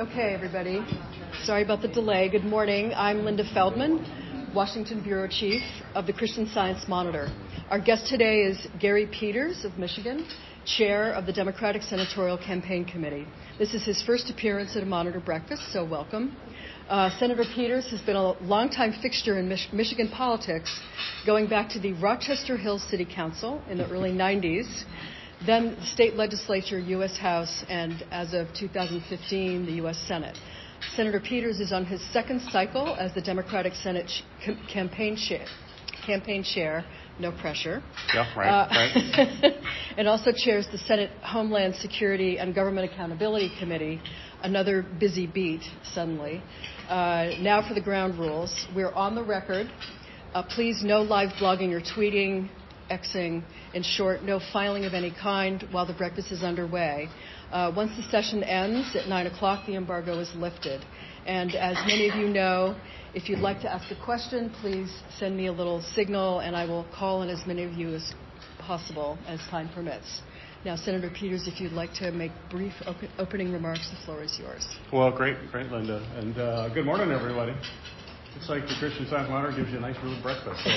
Okay, everybody. Sorry about the delay. Good morning. I'm Linda Feldman, Washington Bureau Chief of the Christian Science Monitor. Our guest today is Gary Peters of Michigan, Chair of the Democratic Senatorial Campaign Committee. This is his first appearance at a Monitor breakfast, so welcome. Senator Peters has been a longtime fixture in Michigan politics, going back to the Rochester Hills City Council in the early 90s, then the state legislature, U.S. House, and as of 2015, the U.S. Senate. Senator Peters is on his second cycle as the Democratic Senate campaign chair. No pressure. Yeah, right. And also chairs the Senate Homeland Security and Government Accountability Committee, another busy beat suddenly. Now for the ground rules. We're on the record. Please, no live blogging or tweeting, Xing. In short, no filing of any kind while the breakfast is underway. Once the session ends at 9 o'clock, the embargo is lifted. And as many of you know, if you'd like to ask a question, please send me a little signal, and I will call on as many of you as possible as time permits. Now, Senator Peters, if you'd like to make brief opening remarks, the floor is yours. Well, great, Linda. And good morning, everybody. Looks like the Christian Science Monitor gives you a nice little breakfast. So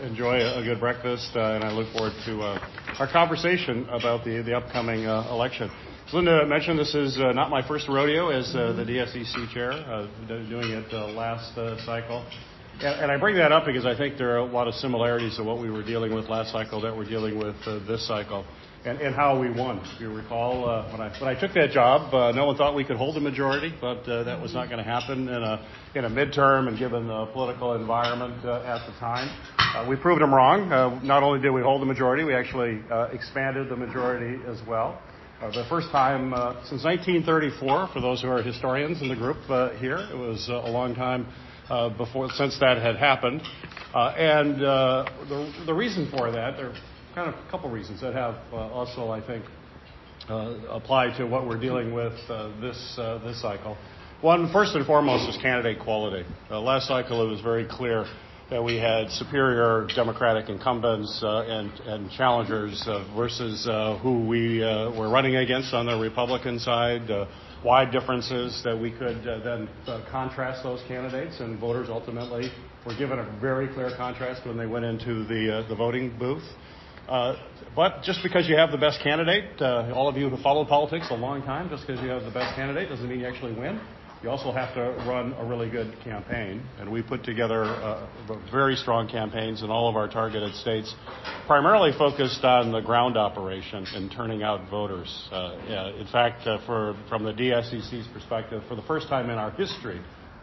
enjoy a good breakfast, and I look forward to our conversation about the upcoming election. As Linda mentioned, this is not my first rodeo as the DSEC chair, doing it last cycle. And I bring that up because I think there are a lot of similarities to what we were dealing with last cycle that we're dealing with this cycle, and how we won. If you recall, when I took that job, no one thought we could hold a majority, but that was not going to happen in a midterm and given the political environment at the time. We proved them wrong. Not only did we hold the majority, we actually expanded the majority as well. The first time since 1934, for those who are historians in the group here, it was a long time since that had happened. And the reason for that, there are kind of a couple reasons that have also, I think, applied to what we're dealing with this cycle. One, first and foremost, is candidate quality. Last cycle, it was very clear that we had superior Democratic incumbents and challengers versus who we were running against on the Republican side. Wide differences that we could then contrast those candidates, and voters ultimately were given a very clear contrast when they went into the voting booth. But just because you have the best candidate, all of you who followed politics a long time, just because you have the best candidate doesn't mean you actually win. You also have to run a really good campaign, and we put together very strong campaigns in all of our targeted states, primarily focused on the ground operation and turning out voters. In fact, from the DSEC's perspective, for the first time in our history,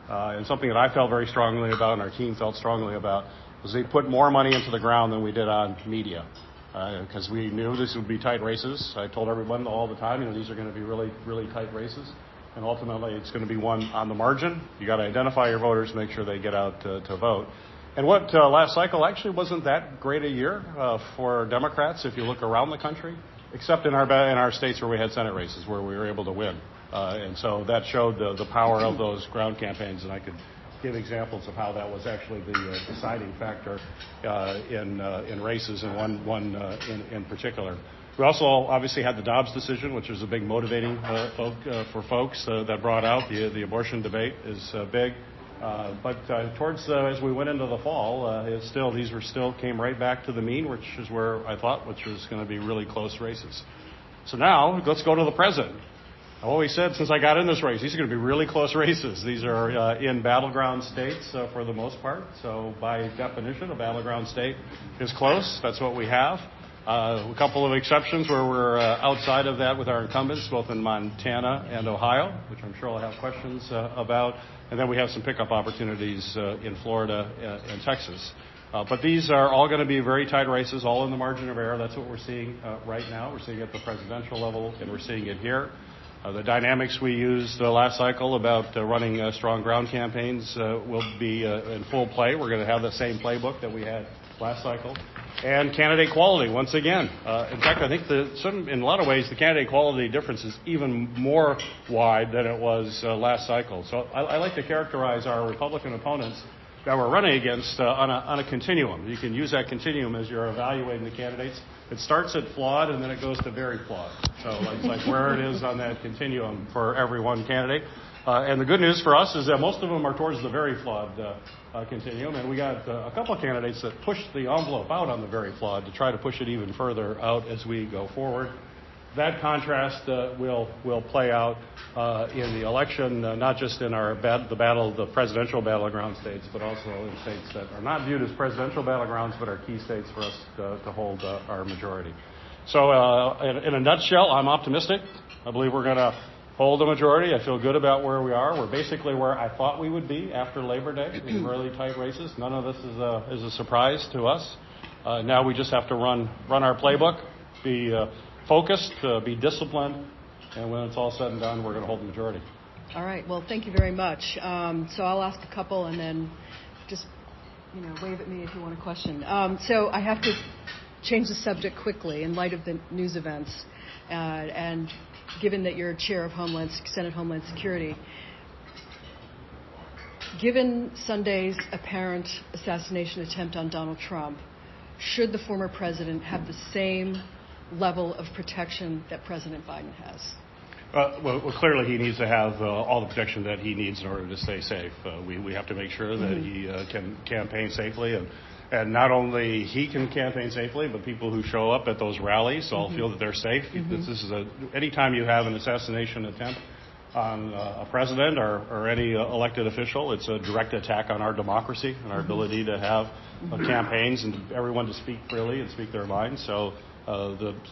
and something that I felt very strongly about and our team felt strongly about, was they put more money into the ground than we did on media. Because we knew this would be tight races. I told everyone all the time, these are going to be really, really tight races. And ultimately, it's going to be one on the margin. You got to identify your voters, make sure they get out to vote. And what last cycle actually wasn't that great a year for Democrats, if you look around the country, except in our states where we had Senate races where we were able to win. And so that showed the power of those ground campaigns, and I could give examples of how that was actually the deciding factor in races, and one in particular. We also obviously had the Dobbs decision, which was a big motivating for folks that brought out the abortion debate is big. But as we went into the fall, these came right back to the mean, which is where I thought, which was going to be really close races. So now let's go to the present. I've always said since I got in this race, these are going to be really close races. These are in battleground states for the most part. So by definition, a battleground state is close. That's what we have. A couple of exceptions where we're outside of that with our incumbents, both in Montana and Ohio, which I'm sure I'll have questions about. And then we have some pickup opportunities in Florida and Texas. But these are all going to be very tight races, all in the margin of error. That's what we're seeing right now. We're seeing it at the presidential level, and we're seeing it here. The dynamics we used last cycle about running strong ground campaigns will be in full play. We're going to have the same playbook that we had last cycle. And candidate quality, once again. In fact, I think in a lot of ways, the candidate quality difference is even more wide than it was last cycle. So I like to characterize our Republican opponents we're running against on a continuum. You can use that continuum as you're evaluating the candidates. It starts at flawed and then it goes to very flawed. So it's like where it is on that continuum for every one candidate. And the good news for us is that most of them are towards the very flawed continuum, and we got a couple of candidates that push the envelope out on the very flawed to try to push it even further out as we go forward. That contrast will play out in the election, not just in the presidential battleground states, but also in states that are not viewed as presidential battlegrounds, but are key states for us to hold our majority. So in a nutshell, I'm optimistic. I believe we're going to hold a majority. I feel good about where we are. We're basically where I thought we would be after Labor Day in really tight races. None of this is a surprise to us. Now we just have to run our playbook, be focused, be disciplined, and when it's all said and done, we're going to hold the majority. All right. Well, thank you very much. So I'll ask a couple, and then just wave at me if you want a question. So I have to change the subject quickly in light of the news events, and given that you're chair of Senate Homeland Security. Given Sunday's apparent assassination attempt on Donald Trump, should the former president have the same level of protection that President Biden has? Well, clearly he needs to have all the protection that he needs in order to stay safe. We have to make sure that he can campaign safely, and not only he can campaign safely, but people who show up at those rallies all feel that they're safe. This is anytime you have an assassination attempt on a president or any elected official, it's a direct attack on our democracy and our ability to have campaigns and everyone to speak freely and speak their minds. So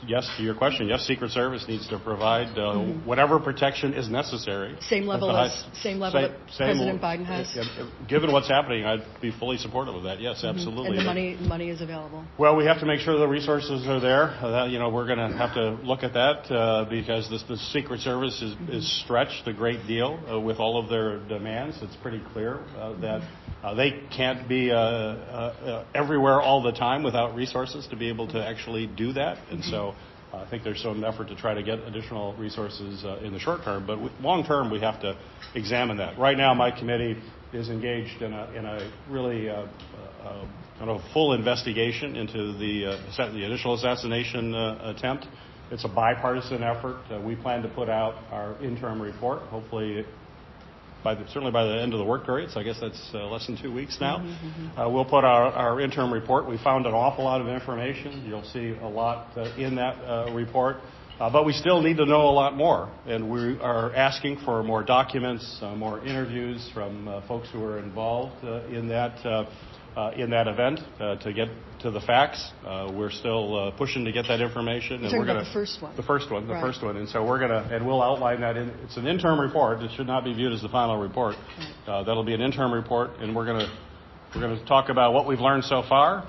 yes, to your question, yes, Secret Service needs to provide whatever protection is necessary. Same level that President Biden has? Given what's happening, I'd be fully supportive of that. Yes, absolutely. And the money is available? Well, we have to make sure the resources are there. We're going to have to look at that because the Secret Service is stretched a great deal with all of their demands. It's pretty clear that they can't be everywhere all the time without resources to be able to actually do that. And so I think there's some effort to try to get additional resources in the short term. But long term, we have to examine that. Right now, my committee is engaged in a really kind of full investigation into the initial assassination attempt. It's a bipartisan effort. We plan to put out our interim report, hopefully certainly by the end of the work period, so I guess that's less than 2 weeks now. We'll put our interim report. We found an awful lot of information. You'll see a lot in that report. But we still need to know a lot more. And we are asking for more documents, more interviews from folks who are involved in that event to get to the facts. We're still pushing to get that information. You're talking about the first one. The first one. And so we'll outline that. It's an interim report. It should not be viewed as the final report. That'll be an interim report, and we're going to talk about what we've learned so far,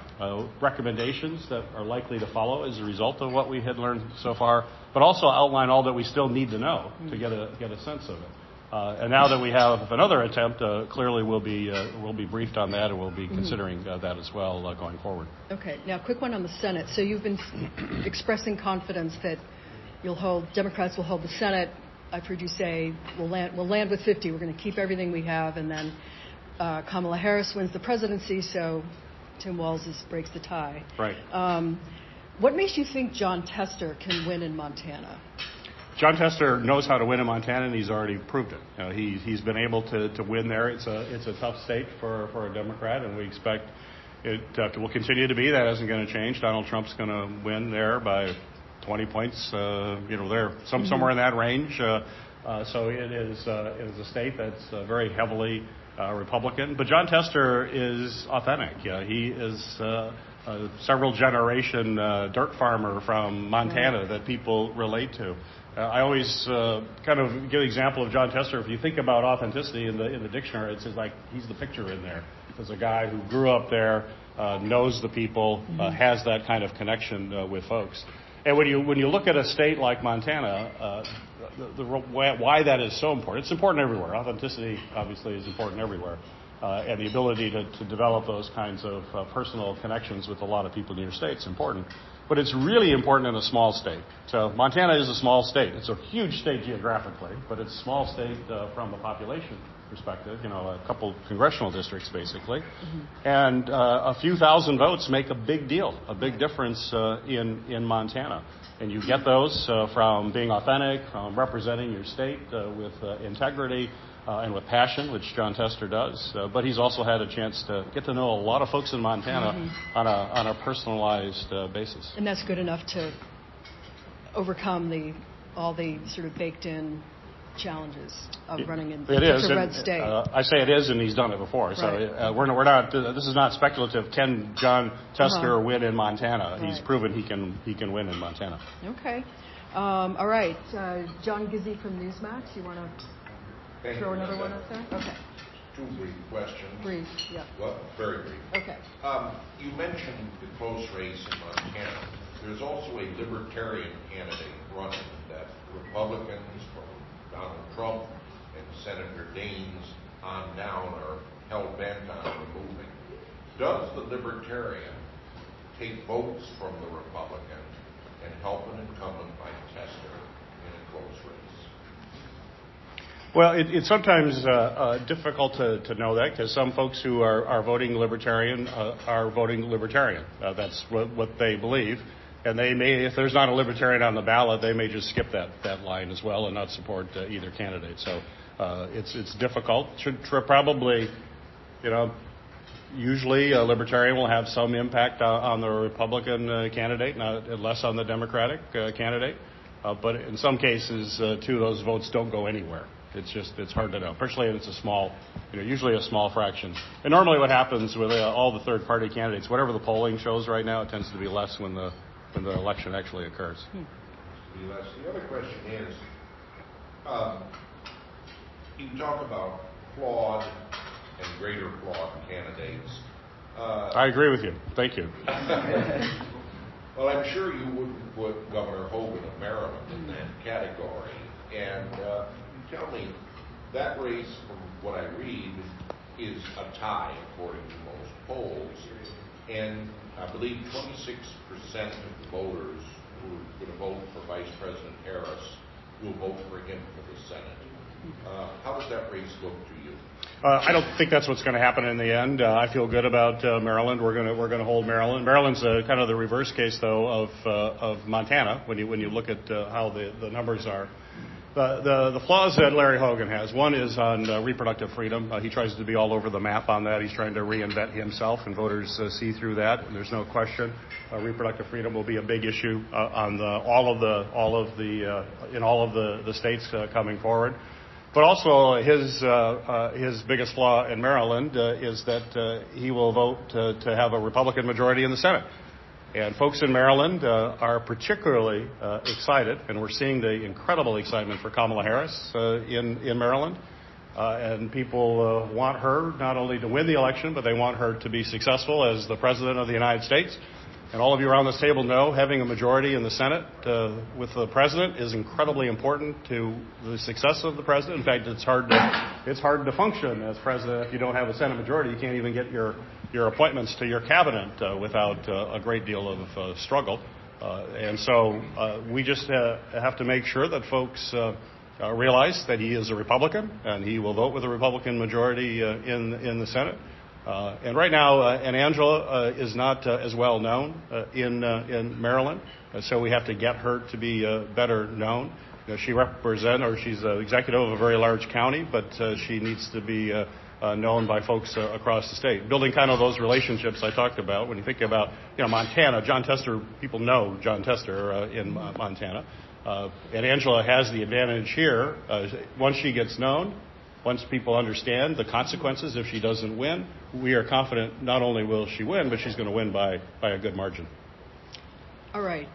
recommendations that are likely to follow as a result of what we had learned so far, but also outline all that we still need to know to get a sense of it. And now that we have another attempt, clearly we'll be briefed on that, and we'll be considering that as well going forward. Okay. Now, quick one on the Senate. So you've been expressing confidence that Democrats will hold the Senate. I've heard you say we'll land with 50. We're going to keep everything we have, and then Kamala Harris wins the presidency, so Tim Walz breaks the tie. Right. What makes you think Jon Tester can win in Montana? Jon Tester knows how to win in Montana, and he's already proved it. He's been able to win there. It's a tough state for a Democrat, and we expect it will continue to be. That isn't going to change. Donald Trump's going to win there by 20 points. There somewhere in that range. So it is a state that's very heavily Republican. But Jon Tester is authentic. He is a several generation dirt farmer from Montana that people relate to. I always kind of give an example of Jon Tester. If you think about authenticity in the dictionary, it's like he's the picture in there. There's a guy who grew up there, knows the people, has that kind of connection with folks. And when you look at a state like Montana, why that is so important, it's important everywhere. Authenticity, obviously, is important everywhere. And the ability to develop those kinds of personal connections with a lot of people in your state is important. But it's really important in a small state. So Montana is a small state. It's a huge state geographically, but it's a small state from a population perspective, a couple congressional districts basically, and a few thousand votes make a big deal, a big difference in Montana. And you get those from being authentic, from representing your state with integrity and with passion, which Jon Tester does. But he's also had a chance to get to know a lot of folks in Montana on a personalized basis. And that's good enough to overcome all the sort of baked-in challenges of running in such a red state. I say it is, and he's done it before. So we're not. This is not speculative. Can Jon Tester win in Montana? He's proven he can win in Montana. Okay. All right. John Gizzi from Newsmax. You want to throw another one up there? Okay. Two brief questions. Brief. Yeah. Well, very brief. Okay. You mentioned the close race in Montana. There's also a Libertarian candidate running that Republicans from Donald Trump and Senator Daines on down are hell-bent on removing. Does the Libertarian take votes from the Republican and help an incumbent like Tester in a close race? Well, it's sometimes difficult to know that, because some folks who are voting Libertarian are voting Libertarian. That's what they believe. And they may, if there's not a Libertarian on the ballot, they may just skip that line as well and not support either candidate. So it's difficult. Should probably, usually a Libertarian will have some impact on the Republican candidate, not less on the Democratic candidate. But in some cases, two of those votes don't go anywhere. It's hard to know, particularly if it's a small, usually a small fraction. And normally what happens with all the third-party candidates, whatever the polling shows right now, it tends to be less when the election actually occurs. The other question is, you talk about flawed and greater flawed candidates. I agree with you. Thank you. Well, I'm sure you wouldn't put Governor Hogan of Maryland in that category. And tell me, that race, from what I read, is a tie according to most polls. And I believe 26% of the voters who are going to vote for Vice President Harris will vote for him for the Senate. How does that race look to you? I don't think that's what's going to happen in the end. I feel good about Maryland. We're going to hold Maryland. Maryland's kind of the reverse case, though, of Montana when you look at how the numbers are. The flaws that Larry Hogan has, one is on reproductive freedom. He tries to be all over the map on that. He's trying to reinvent himself, and voters see through that. And there's no question reproductive freedom will be a big issue on all of the states coming forward. But also his biggest flaw in Maryland is that he will vote to have a Republican majority in the Senate. And folks in Maryland are particularly excited, and we're seeing the incredible excitement for Kamala Harris in Maryland. And people want her not only to win the election, but they want her to be successful as the President of the United States. And all of you around this table know having a majority in the Senate with the President is incredibly important to the success of the President. In fact, it's hard to function as President if you don't have a Senate majority. You can't even get your appointments to your cabinet without a great deal of struggle. And so we just have to make sure that folks realize that he is a Republican and he will vote with a Republican majority in the Senate. And right now, and Angela is not as well known in Maryland, so we have to get her to be better known. She's the executive of a very large county, but she needs to be known by folks across the state. Building kind of those relationships I talked about. When you think about Montana, Jon Tester, people know Jon Tester in Montana, and Angela has the advantage here. Once she gets known, once people understand the consequences if she doesn't win, we are confident not only will she win, but she's going to win by a good margin. All right.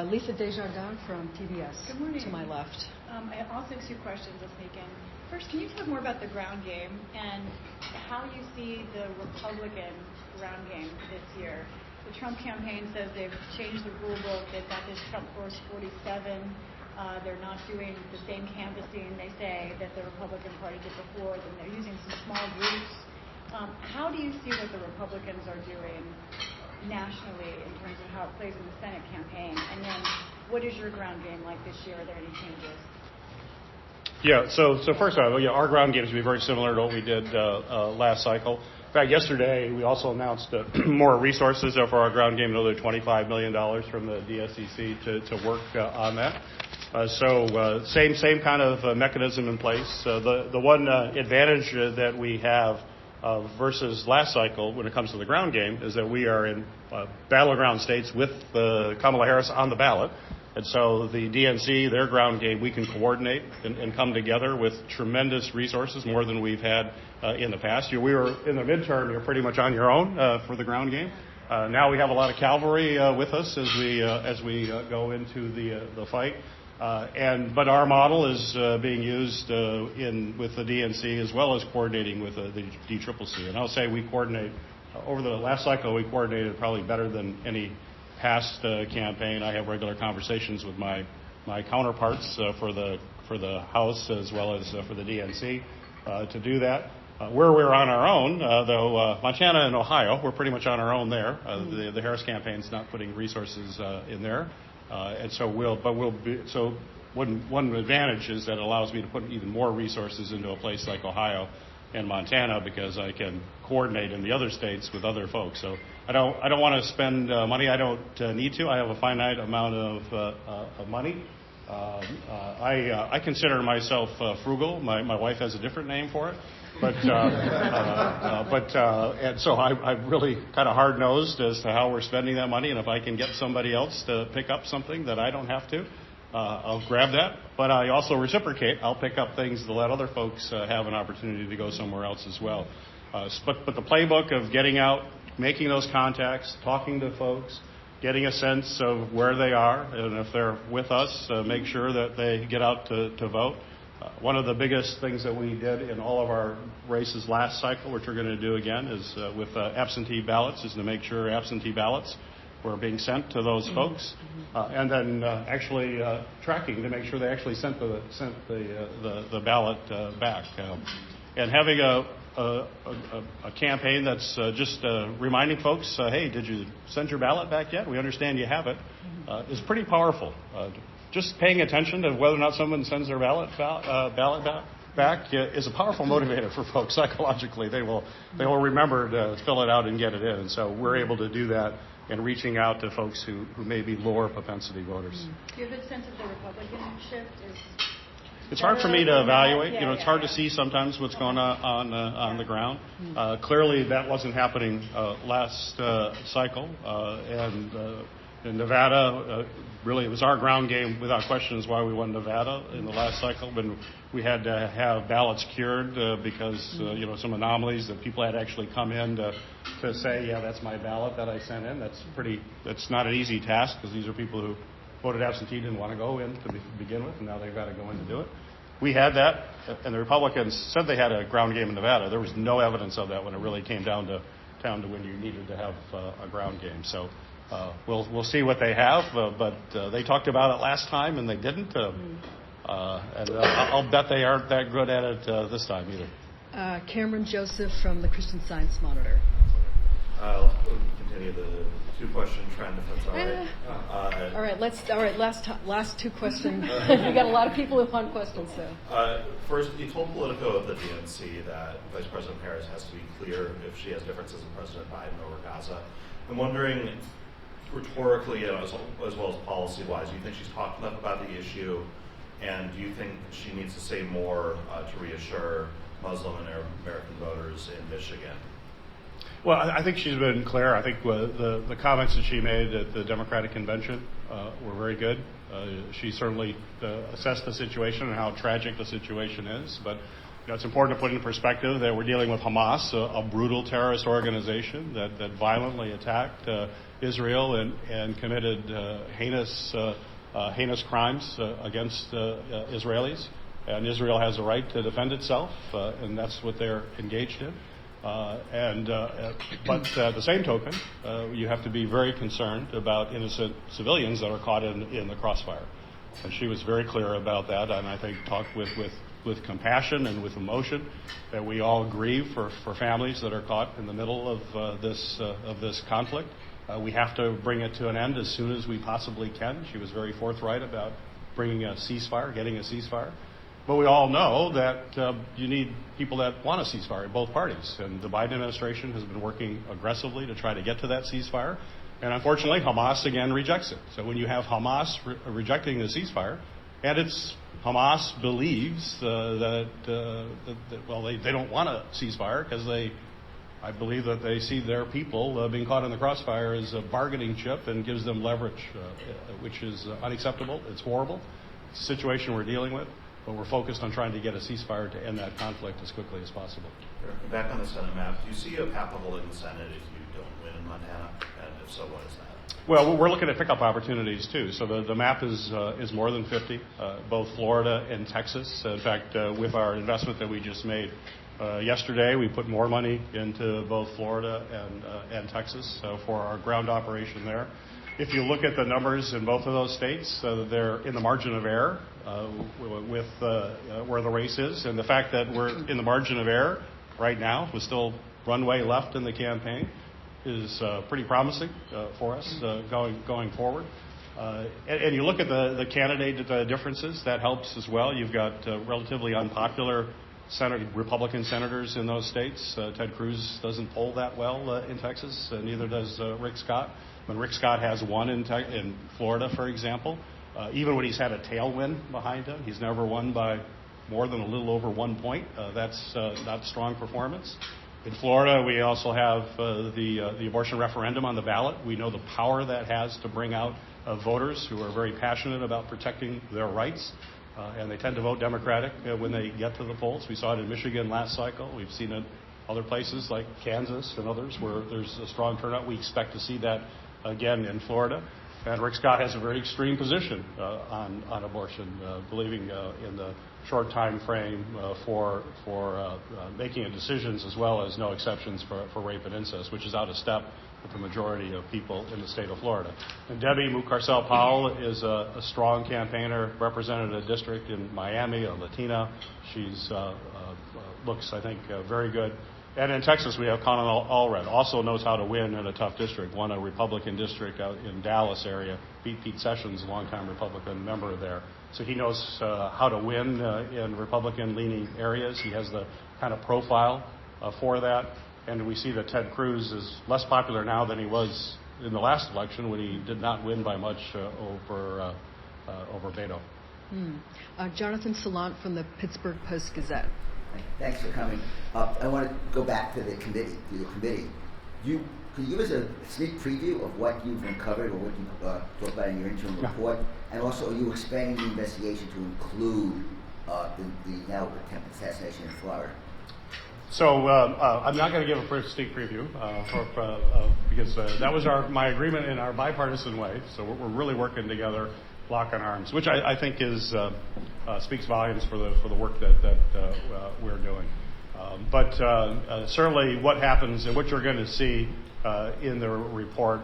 Lisa Desjardins from TBS. Good morning. To my left. I also have two questions this weekend. First, can you talk more about the ground game and how you see the Republican ground game this year? The Trump campaign says they've changed the rule book. They've got this Trump Force 47. They're not doing the same canvassing, they say, that the Republican Party did before. Then they're using some small groups. How do you see what the Republicans are doing nationally in terms of how it plays in the Senate campaign? And then what is your ground game like this year? Are there any changes? Yeah, so first of all, our ground games will be very similar to what we did last cycle. In fact, yesterday we also announced more resources for our ground game, another $25 million from the DSCC to work on that. Same kind of mechanism in place. The one advantage that we have versus last cycle when it comes to the ground game is that we are in battleground states with Kamala Harris on the ballot. And so the DNC, their ground game, we can coordinate and come together with tremendous resources, more than we've had in the past. We were in the midterm, you're pretty much on your own for the ground game. Now we have a lot of cavalry with us as we go into the fight. But our model is being used with the DNC as well as coordinating with the DCCC. And I'll say we coordinate, over the last cycle, we coordinated probably better than any past campaign. I have regular conversations with my counterparts for the House as well as for the DNC to do that. Where we're on our own, though, Montana and Ohio, we're pretty much on our own there. The Harris campaign's not putting resources in there, and so one advantage is that it allows me to put even more resources into a place like Ohio and Montana because I can coordinate in the other states with other folks. So I don't want to spend money I don't need to. I have a finite amount of money. I consider myself frugal. My wife has a different name for it. And so I'm really kind of hard-nosed as to how we're spending that money. And if I can get somebody else to pick up something that I don't have to, I'll grab that. But I also reciprocate. I'll pick up things to let other folks have an opportunity to go somewhere else as well. But the playbook of getting out, making those contacts, talking to folks, getting a sense of where they are, and if they're with us, make sure that they get out to vote. One of the biggest things that we did in all of our races last cycle, which we're going to do again, is with absentee ballots, is to make sure absentee ballots were being sent to those folks, and then actually tracking to make sure they actually sent the ballot back. And having a campaign that's just reminding folks, hey, did you send your ballot back yet? We understand you have it, is pretty powerful. Just paying attention to whether or not someone sends their ballot back is a powerful motivator for folks psychologically. They will remember to fill it out and get it in. And so we're able to do that in reaching out to folks who may be lower propensity voters. Do you have a sense of the Republican shift? It's hard for me to evaluate. It's hard to see sometimes what's going on the ground. Clearly, that wasn't happening last cycle. And in Nevada, really, it was our ground game without question is why we won Nevada in the last cycle. But we had to have ballots cured because, some anomalies that people had actually come in to say, yeah, that's my ballot that I sent in. That's not an easy task because these are people who voted absentee, didn't want to go in to begin with, and now they've got to go in to do it. We had that, and the Republicans said they had a ground game in Nevada. There was no evidence of that when it really came down to when you needed to have a ground game. So we'll see what they have, but they talked about it last time, and they didn't. And I'll bet they aren't that good at it this time either. Cameron Joseph from the Christian Science Monitor. I'll continue the two-question trend, if that's all right. All right. Last two questions. We got a lot of people who want questions. So. First, you told Politico of the DNC that Vice President Harris has to be clear if she has differences in President Biden over Gaza. I'm wondering, rhetorically as well as policy-wise, do you think she's talked enough about the issue, and do you think she needs to say more to reassure Muslim and Arab American voters in Michigan? Well, I think she's been clear. I think the comments that she made at the Democratic Convention were very good. She certainly assessed the situation and how tragic the situation is. But it's important to put in perspective that we're dealing with Hamas, a brutal terrorist organization that violently attacked Israel and committed heinous crimes against Israelis. And Israel has a right to defend itself, and that's what they're engaged in. But at the same token, you have to be very concerned about innocent civilians that are caught in the crossfire. And she was very clear about that, and I think talked with compassion and with emotion that we all grieve for families that are caught in the middle of this conflict. We have to bring it to an end as soon as we possibly can. She was very forthright about bringing a ceasefire, getting a ceasefire. But we all know that you need people that want a ceasefire in both parties. And the Biden administration has been working aggressively to try to get to that ceasefire. And unfortunately, Hamas again rejects it. So when you have Hamas rejecting the ceasefire, and Hamas believes that they don't want a ceasefire because I believe that they see their people being caught in the crossfire as a bargaining chip and gives them leverage, which is unacceptable. It's horrible. It's a situation we're dealing with, but we're focused on trying to get a ceasefire to end that conflict as quickly as possible. Back on the Senate map, do you see a path to holding the Senate if you don't win in Montana? And if so, what is that? Well, we're looking at pickup opportunities, too. So the map is more than 50, both Florida and Texas. In fact, with our investment that we just made yesterday, we put more money into both Florida and Texas for our ground operation there. If you look at the numbers in both of those states, they're in the margin of error with where the race is. And the fact that we're in the margin of error right now, with still runway left in the campaign, is pretty promising for us going forward. And you look at the candidate differences, that helps as well. You've got relatively unpopular Republican senators in those states. Ted Cruz doesn't poll that well in Texas, neither does Rick Scott. When Rick Scott has won in Florida, for example, even when he's had a tailwind behind him, he's never won by more than a little over 1 point. That's not strong performance. In Florida, we also have the abortion referendum on the ballot. We know the power that has to bring out voters who are very passionate about protecting their rights, and they tend to vote Democratic when they get to the polls. We saw it in Michigan last cycle. We've seen it other places like Kansas and others where there's a strong turnout. We expect to see that again in Florida. And Rick Scott has a very extreme position on abortion, believing in the short time frame for making decisions, as well as no exceptions for rape and incest, which is out of step with the majority of people in the state of Florida. And Debbie Mucarsel-Powell is a strong campaigner, represented a district in Miami, a Latina. She's looks, I think, very good. And in Texas, we have Conan Allred, also knows how to win in a tough district, won a Republican district out in Dallas area, beat Pete Sessions, a longtime Republican member there. So he knows how to win in Republican-leaning areas. He has the kind of profile for that. And we see that Ted Cruz is less popular now than he was in the last election when he did not win by much over Beto. Jonathan Salant from the Pittsburgh Post-Gazette. Thanks for coming. I want to go back to the committee. Can you give us a sneak preview of what you've uncovered or what you talked about in your interim report? And also, are you expanding the investigation to include the now attempted assassination in Florida? So I'm not going to give a sneak preview because that was my agreement in our bipartisan way. So we're really working together, lock in arms, which I think speaks volumes for the work that we're doing. But certainly what happens and what you're going to see in the report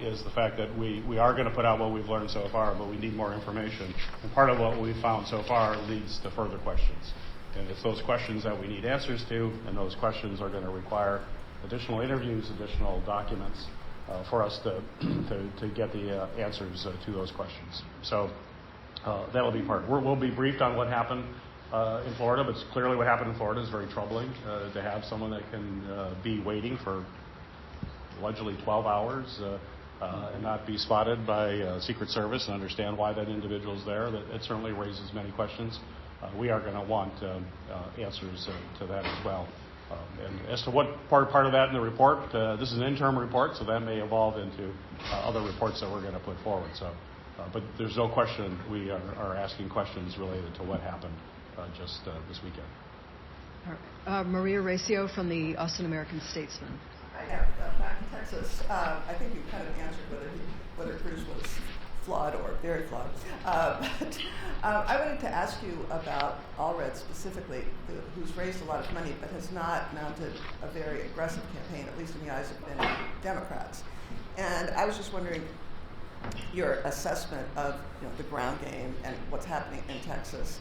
is the fact that we are going to put out what we've learned so far, but we need more information. And part of what we've found so far leads to further questions. And it's those questions that we need answers to, and those questions are going to require additional interviews, additional documents for us to get the answers to those questions. So that'll be part. We'll be briefed on what happened in Florida, but clearly what happened in Florida is very troubling to have someone that can be waiting for allegedly 12 hours and not be spotted by Secret Service and understand why that individual is there. It certainly raises many questions. We are going to want answers to that as well. And as to what part of that in the report, this is an interim report, so that may evolve into other reports that we're going to put forward. So, but there's no question we are asking questions related to what happened just this weekend. All right. Maria Recio from the Austin American-Statesman. Back in Texas, I think you kind of answered whether Cruz was flawed or very flawed. But I wanted to ask you about Allred specifically, who's raised a lot of money but has not mounted a very aggressive campaign, at least in the eyes of many Democrats. And I was just wondering your assessment of the ground game and what's happening in Texas,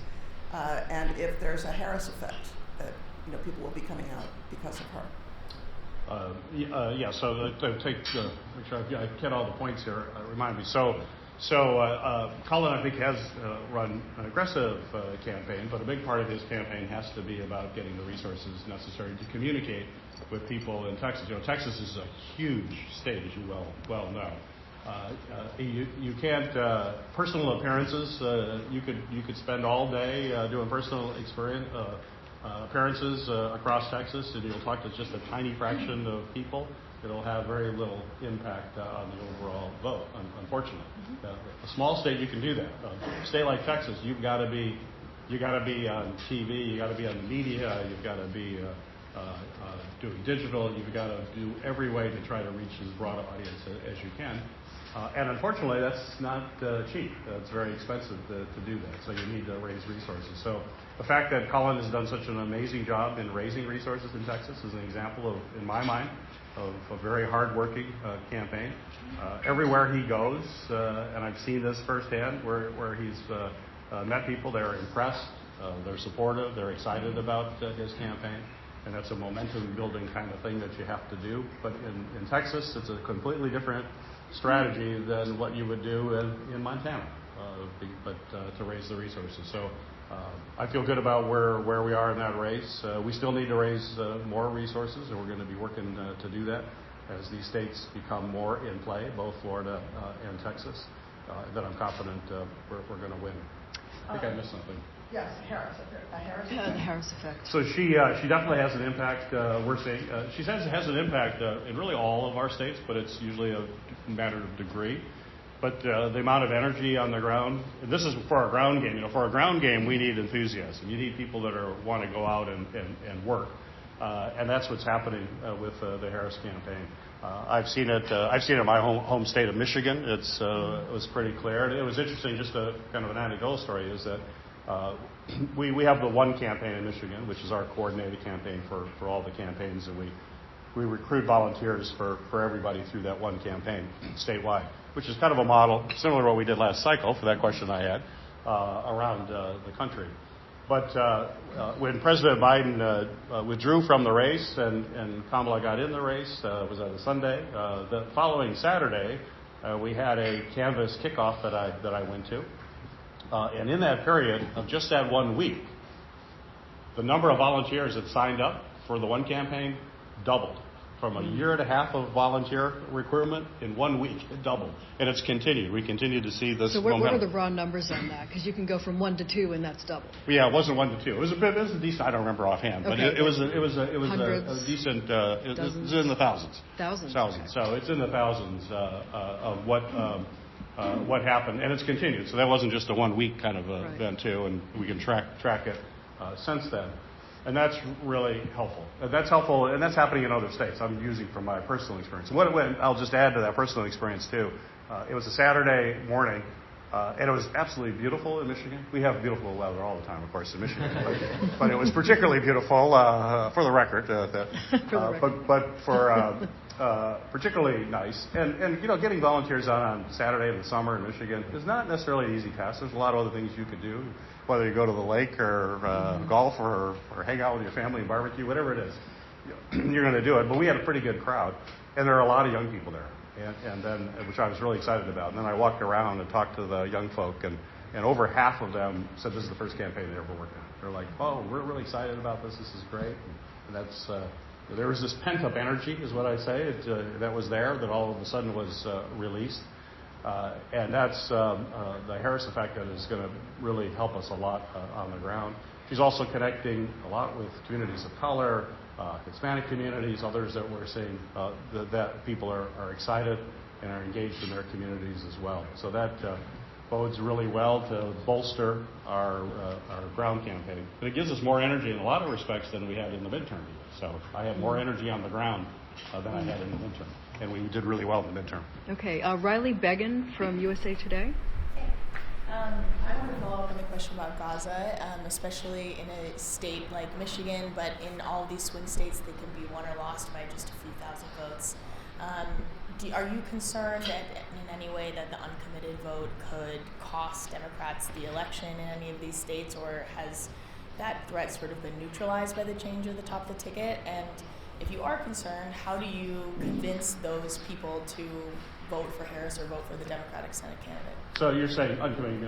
and if there's a Harris effect that people will be coming out because of her. So to make sure I get all the points here, remind me. So So Colin, I think, has run an aggressive campaign, but a big part of his campaign has to be about getting the resources necessary to communicate with people in Texas. Texas is a huge state, as you well know. You can't personal appearances. You could spend all day doing personal appearances across Texas, and you'll talk to just a tiny fraction of people. It'll have very little impact on the overall vote, unfortunately. A small state, you can do that. A state like Texas, you got to be on TV, you got to be on the media, you've got to be doing digital, you've got to do every way to try to reach as broad an audience as you can. And unfortunately, that's not cheap. It's very expensive to do that. So you need to raise resources. So the fact that Colin has done such an amazing job in raising resources in Texas is an example of, in my mind, of a very hard-working campaign. Everywhere he goes, and I've seen this firsthand, where he's met people, they're impressed, they're supportive, they're excited about his campaign, and that's a momentum-building kind of thing that you have to do. But in Texas, it's a completely different strategy than what you would do in Montana, but to raise the resources. So I feel good about where we are in that race. We still need to raise more resources, and we're going to be working to do that as these states become more in play, both Florida and Texas. That I'm confident we're going to win. I think I missed something. Yes, Harris. Harris. The Harris effect. So she definitely has an impact. We're seeing. She says it has an impact in really all of our states, but it's usually a matter of degree. But the amount of energy on the ground, and this is for our ground game. For a ground game, we need enthusiasm. You need people that want to go out and work, and that's what's happening with the Harris campaign. I've seen it. I've seen it in my home state of Michigan. It was pretty clear. And it was interesting. Just a kind of an anecdotal story is that we have the one campaign in Michigan, which is our coordinated campaign for all the campaigns, and we recruit volunteers for everybody through that one campaign statewide, which is kind of a model similar to what we did last cycle for that question I had around the country. But when President Biden withdrew from the race and Kamala got in the race, was that a Sunday? The following Saturday, we had a canvass kickoff that I went to. And in that period of just that 1 week, the number of volunteers that signed up for the one campaign doubled. From a year and a half of volunteer recruitment, in 1 week, it doubled. And it's continued. We continue to see this momentum. So what are the raw numbers on that? Because you can go from 1 to 2, and that's double. Yeah, it wasn't 1 to 2. It was a decent. I don't remember offhand, but okay. it was a decent. It was in the thousands. Thousands. Okay. So it's in the thousands of what happened, and it's continued. So that wasn't just a 1 week kind of event too, and we can track it since then. And that's really helpful. That's helpful, and that's happening in other states. I'm using from my personal experience. I'll just add to that personal experience, too. It was a Saturday morning, and it was absolutely beautiful in Michigan. We have beautiful weather all the time, of course, in Michigan. But it was particularly beautiful, for the record. Particularly nice. And getting volunteers out on Saturday in the summer in Michigan is not necessarily an easy task. There's a lot of other things you could do, whether you go to the lake or golf or hang out with your family and barbecue, whatever it is, you're going to do it. But we had a pretty good crowd, and there are a lot of young people there, and then which I was really excited about. And then I walked around and talked to the young folk, and over half of them said this is the first campaign they ever worked on. They're like, oh, we're really excited about this. This is great. And that's there was this pent-up energy, is what I say, that was there, that all of a sudden was released. And that's the Harris effect that is going to really help us a lot on the ground. She's also connecting a lot with communities of color, Hispanic communities, others that we're seeing that people are excited and are engaged in their communities as well. So that bodes really well to bolster our ground campaign. But it gives us more energy in a lot of respects than we had in the midterm. So I have more energy on the ground than I had in the midterm. And we did really well in the midterm. Okay. Riley Beggin from USA Today. I want to follow up on the question about Gaza, especially in a state like Michigan, but in all of these swing states, they can be won or lost by just a few thousand votes. Are you concerned in any way that the uncommitted vote could cost Democrats the election in any of these states, or has that threat sort of been neutralized by the change of the top of the ticket? And if you are concerned, how do you convince those people to vote for Harris or vote for the Democratic Senate candidate. So you're saying uncommitted,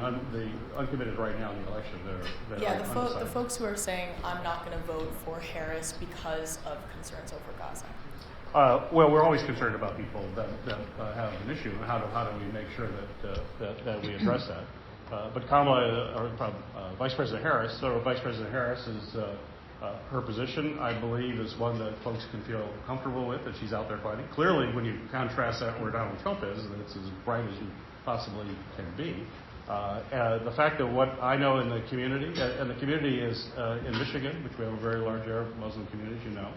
uncommitted right now in the election? Yeah, the folks who are saying I'm not going to vote for Harris because of concerns over Gaza. Well, we're always concerned about people that have an issue, and how do we make sure that we address that? But Vice President Harris, is her position, I believe, is one that folks can feel comfortable with, that she's out there fighting. Clearly, when you contrast that where Donald Trump is, and it's as bright as you possibly can be. The fact that what I know in the community, and the community is in Michigan, which we have a very large Arab Muslim community, as you know,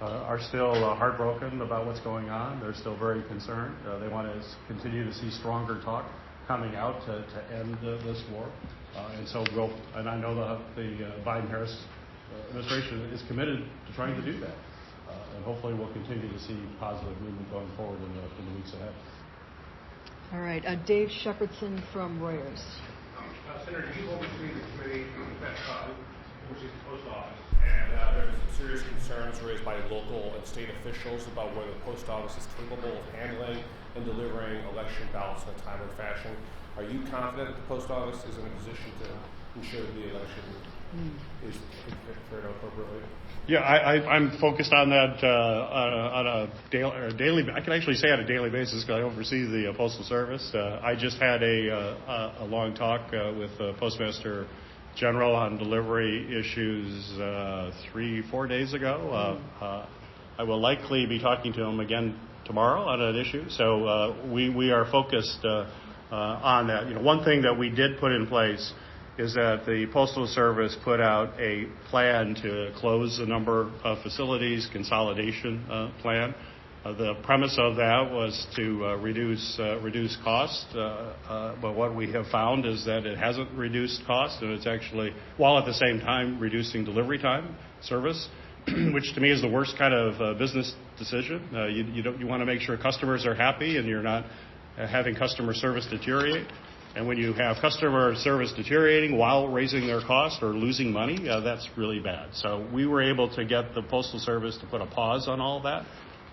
are still heartbroken about what's going on. They're still very concerned. They want to continue to see stronger talk coming out to end this war. And I know the Biden-Harris administration is committed to trying to do that. And hopefully we'll continue to see positive movement going forward in the weeks ahead. All right. Dave Shepardson from Reuters. Senator, you oversee the committee oversees the post office, and there's serious concerns raised by local and state officials about whether the post office is capable of handling and delivering election ballots in a timely fashion. Are you confident that the post office is in a position to ensure that the election is carried out appropriately? Yeah, I'm focused on that on a daily. I can actually say on a daily basis because I oversee the Postal Service. I just had a long talk with the Postmaster General on delivery issues 3-4 days ago. I will likely be talking to him again tomorrow on an issue. So we are focused on that. One thing that we did put in place is that the Postal Service put out a plan to close a number of facilities, consolidation plan. The premise of that was to reduce cost, but what we have found is that it hasn't reduced cost, and it's actually, while at the same time reducing delivery time service, which to me is the worst kind of business decision. You want to make sure customers are happy and you're not having customer service deteriorate. And when you have customer service deteriorating while raising their cost or losing money, that's really bad. So we were able to get the Postal Service to put a pause on all of that.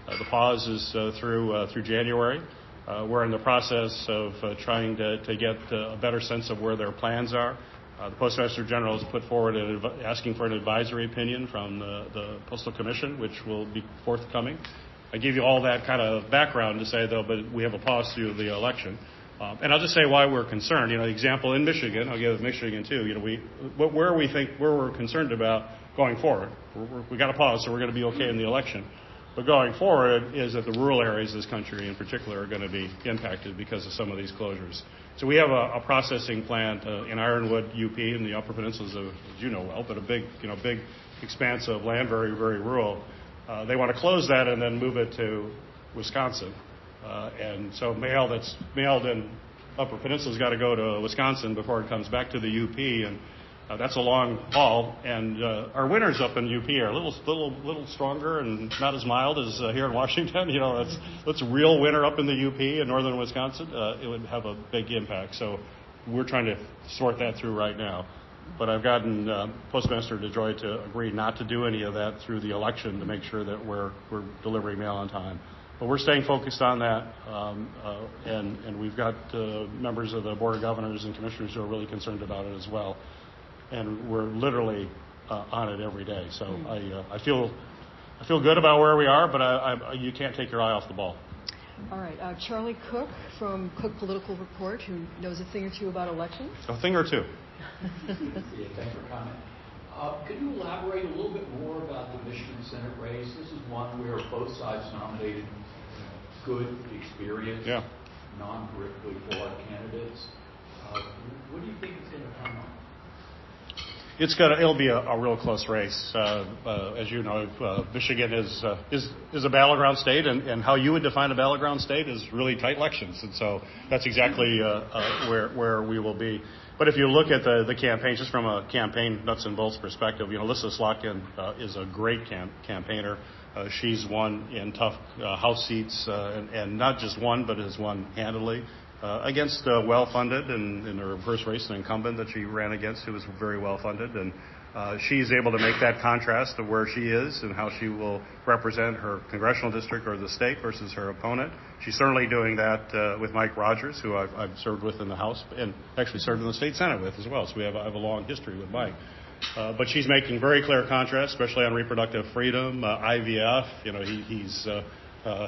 The pause is through January. We're in the process of trying to get a better sense of where their plans are. The Postmaster General has put forward asking for an advisory opinion from the Postal Commission, which will be forthcoming. I gave you all that kind of background to say, though, but we have a pause through the election. And I'll just say why we're concerned. The example in Michigan, I'll give Michigan too. Where we're concerned about going forward. We got a pause, so we're going to be okay in the election. But going forward is that the rural areas of this country in particular are going to be impacted because of some of these closures. So we have a processing plant in Ironwood, UP, in the Upper Peninsulas of, as you know well, but a big expanse of land, very, very rural. They want to close that and then move it to Wisconsin. And so mail that's mailed in Upper Peninsula's got to go to Wisconsin before it comes back to the UP, and that's a long haul. And our winters up in UP are a little stronger and not as mild as here in Washington. That's a real winter up in the UP in northern Wisconsin. It would have a big impact. So we're trying to sort that through right now. But I've gotten Postmaster DeJoy to agree not to do any of that through the election to make sure that we're delivering mail on time. But we're staying focused on that, and we've got members of the Board of Governors and Commissioners who are really concerned about it as well. And we're literally on it every day. So I feel good about where we are, but you can't take your eye off the ball. All right. Charlie Cook from Cook Political Report, who knows a thing or two about elections. A thing or two. Yeah, thanks for comment. Could you elaborate a little bit more about the Michigan Senate race? This is one where both sides nominated good, experienced, non-politically flawed candidates. What do you think is going to come up? It'll be a real close race. As you know, Michigan is a battleground state, and how you would define a battleground state is really tight elections, and so that's exactly where we will be. But if you look at the campaign, just from a campaign nuts and bolts perspective, Lissa Slotkin is a great campaigner. She's won in tough House seats, and not just won, but has won handily. against well-funded, and in her first race, an incumbent that she ran against who was very well-funded. And she's able to make that contrast of where she is and how she will represent her congressional district or the state versus her opponent. She's certainly doing that with Mike Rogers, who I've served with in the House and actually served in the state Senate with as well. So I have a long history with Mike. But she's making very clear contrast, especially on reproductive freedom, IVF.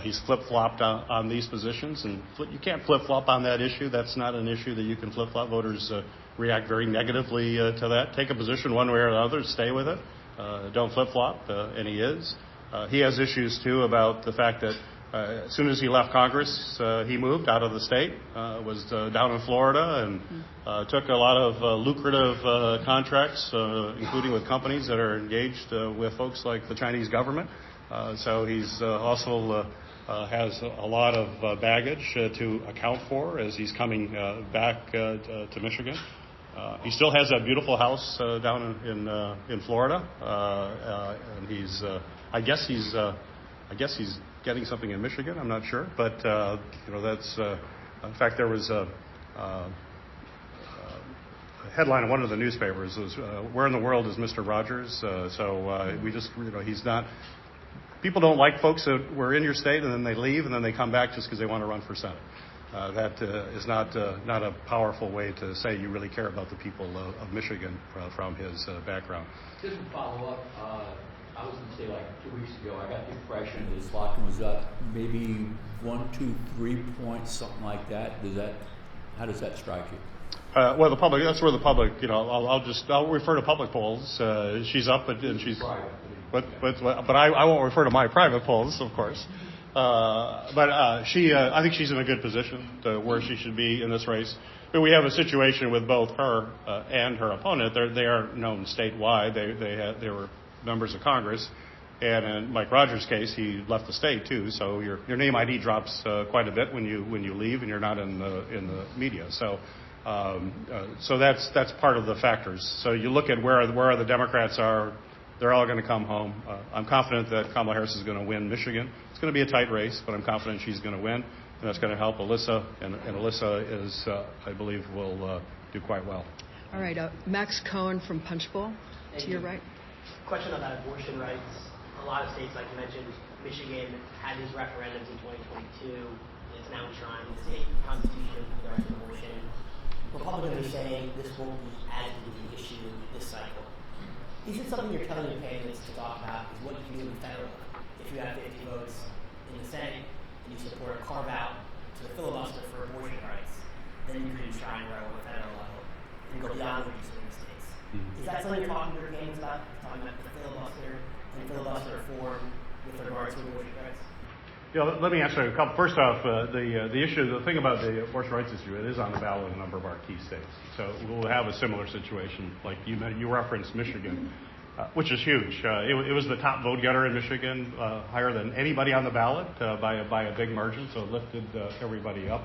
He's flip-flopped on these positions, and you can't flip-flop on that issue. That's not an issue that you can flip-flop. Voters react very negatively to that. Take a position one way or the other, stay with it. Don't flip-flop, and he is. He has issues, too, about the fact that as soon as he left Congress, he moved out of the state, was down in Florida, and took a lot of lucrative contracts, including with companies that are engaged with folks like the Chinese government. So he's also has a lot of baggage to account for as he's coming back to Michigan. He still has that beautiful house down in Florida, and I guess he's getting something in Michigan. I'm not sure, but that's. In fact, there was a headline in one of the newspapers was "Where in the world is Mr. Rogers?" We just, he's not. People don't like folks that were in your state and then they leave and then they come back just because they want to run for Senate. That is not a powerful way to say you really care about the people of Michigan from his background. Just to follow up, I was going to say like 2 weeks ago, I got the impression that his lock was up maybe 1, 2, 3 points, something like that. How does that strike you? Well, that's where the public, I'll refer to public polls. She's up and she's private. But I won't refer to my private polls, of course. I think she's in a good position to where she should be in this race. But we have a situation with both her and her opponent. They are known statewide. They were members of Congress, and in Mike Rogers' case, he left the state too. So your name ID drops quite a bit when you leave and you're not in the media. So that's part of the factors. So you look at where the Democrats are. They're all going to come home. I'm confident that Kamala Harris is going to win Michigan. It's going to be a tight race, but I'm confident she's going to win, and that's going to help Alyssa. And Alyssa is, I believe, will do quite well. All right, Max Cohen from Punchbowl, to your right. Question about abortion rights. A lot of states, like you mentioned, Michigan had these referendums in 2022. It's now enshrined in the state constitution for the right to abortion. Republicans are saying this won't be added to the issue this cycle. Is it something you're telling your candidates to talk about? Is what you can do in the federal level? If you have 50 votes in the Senate and you support a carve-out to the filibuster for abortion rights, then you can enshrine Roe at the federal level and go beyond what you see in the states. Is that something you're talking to your candidates about? Talking about the filibuster and filibuster reform with regard to abortion rights? Let me answer a couple. First off, the thing about the abortion rights issue, it is on the ballot in a number of our key states. So we'll have a similar situation, like you referenced Michigan, which is huge. It was the top vote getter in Michigan, higher than anybody on the ballot by a big margin. So it lifted everybody up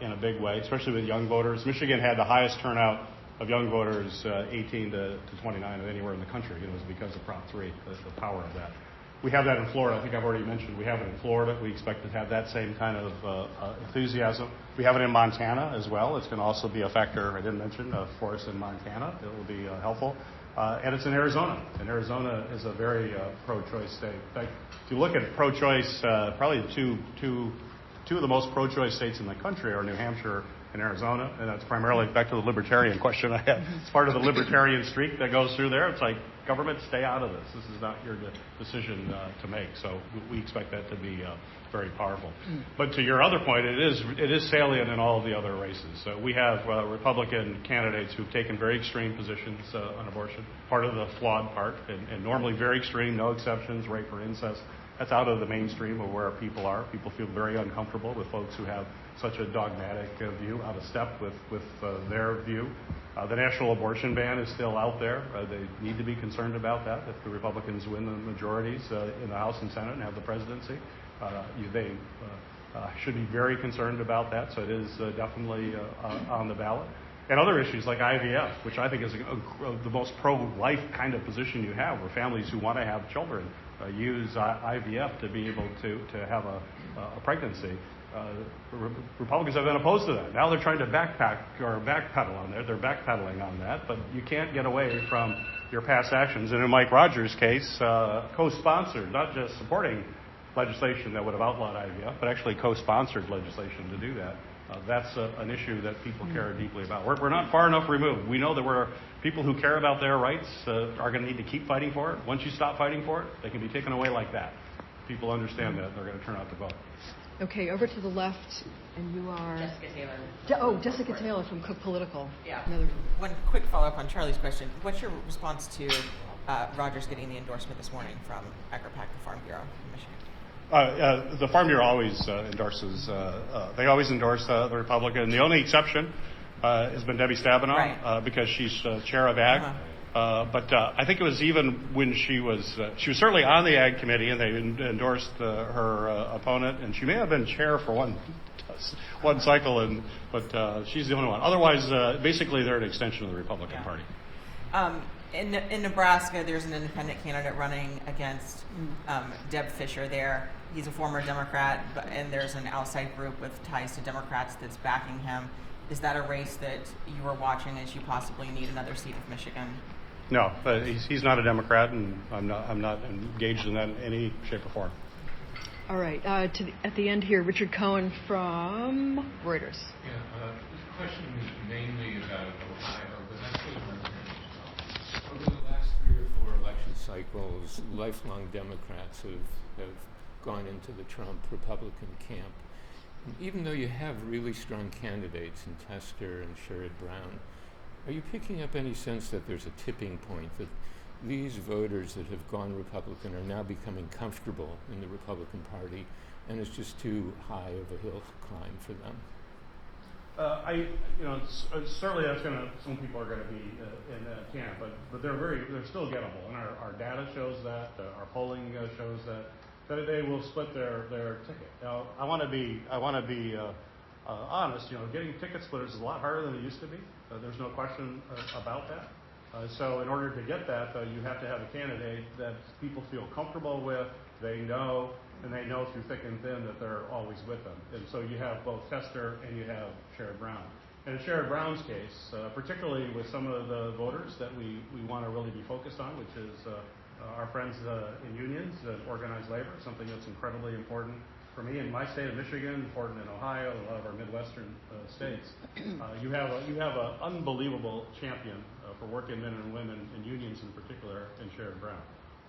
in a big way, especially with young voters. Michigan had the highest turnout of young voters 18 to 29 of anywhere in the country. It was because of Prop 3, the power of that. We have that in Florida. I think I've already mentioned we have it in Florida. We expect to have that same kind of enthusiasm. We have it in Montana as well. It's going to also be a factor I didn't mention for us in Montana. It will be helpful. And it's in Arizona. And Arizona is a very pro-choice state. In fact, if you look at pro-choice, probably two of the most pro-choice states in the country are New Hampshire and Arizona, and that's primarily back to the libertarian question I had. It's part of the libertarian streak that goes through there. It's like, government, stay out of this. This is not your decision to make. So we expect that to be very powerful. But to your other point, it is salient in all of the other races. So we have Republican candidates who've taken very extreme positions on abortion, part of the flawed part, and normally very extreme, no exceptions, rape or incest. That's out of the mainstream of where people are. People feel very uncomfortable with folks who have such a dogmatic view, out of step with their view. The national abortion ban is still out there. They need to be concerned about that. If the Republicans win the majorities in the House and Senate and have the presidency, they should be very concerned about that. So it is definitely on the ballot. And other issues like IVF, which I think is the most pro-life kind of position you have, where families who want to have children use IVF to be able to have a pregnancy. Republicans have been opposed to that. Now they're trying to backpedal on that. They're backpedaling on that, but you can't get away from your past actions. And in Mike Rogers' case, co-sponsored, not just supporting legislation that would have outlawed IVF, but actually co-sponsored legislation to do that. That's an issue that people care deeply about. We're not far enough removed. We know that people who care about their rights are going to need to keep fighting for it. Once you stop fighting for it, they can be taken away like that. People understand that. They're going to turn out to vote. Okay, over to the left, and you are... Jessica Taylor. Jessica Taylor from Cook Political. Yeah. Another... One quick follow-up on Charlie's question. What's your response to Rogers getting the endorsement this morning from AgriPac, the Farm Bureau in Michigan? The Farm Bureau always endorses... they always endorse the Republican. The only exception has been Debbie Stabenow, right. Because she's chair of Ag. But I think it was even when she was certainly on the Ag Committee, and they endorsed her opponent, and she may have been chair for one cycle, but she's the only one. Otherwise, basically, they're an extension of the Republican Party. In Nebraska, there's an independent candidate running against Deb Fischer there. He's a former Democrat, and there's an outside group with ties to Democrats that's backing him. Is that a race that you are watching as you possibly need another seat of Michigan? No, he's not a Democrat, and I'm not engaged in that in any shape or form. All right. At the end here, Richard Cohen from Reuters. Yeah, this question is mainly about Ohio, but that's what I'm over the last 3 or 4 election cycles, lifelong Democrats have gone into the Trump Republican camp. And even though you have really strong candidates in Tester and Sherrod Brown, are you picking up any sense that there's a tipping point, that these voters that have gone Republican are now becoming comfortable in the Republican Party, and it's just too high of a hill to climb for them? Certainly some people are going to be in that camp, but they're still gettable, and our data shows that, our polling shows that they will split their ticket. Now, I want to be honest. Getting ticket splitters is a lot harder than it used to be. There's no question about that. So in order to get that, you have to have a candidate that people feel comfortable with, they know through thick and thin that they're always with them. And so you have both Tester and you have Sherrod Brown. And in Sherrod Brown's case, particularly with some of the voters that we want to really be focused on, which is our friends in unions and organized labor, something that's incredibly important for me in my state of Michigan, important in Ohio, and a lot of our Midwestern states. You have an unbelievable champion for working men and women and unions in particular in Sherrod Brown.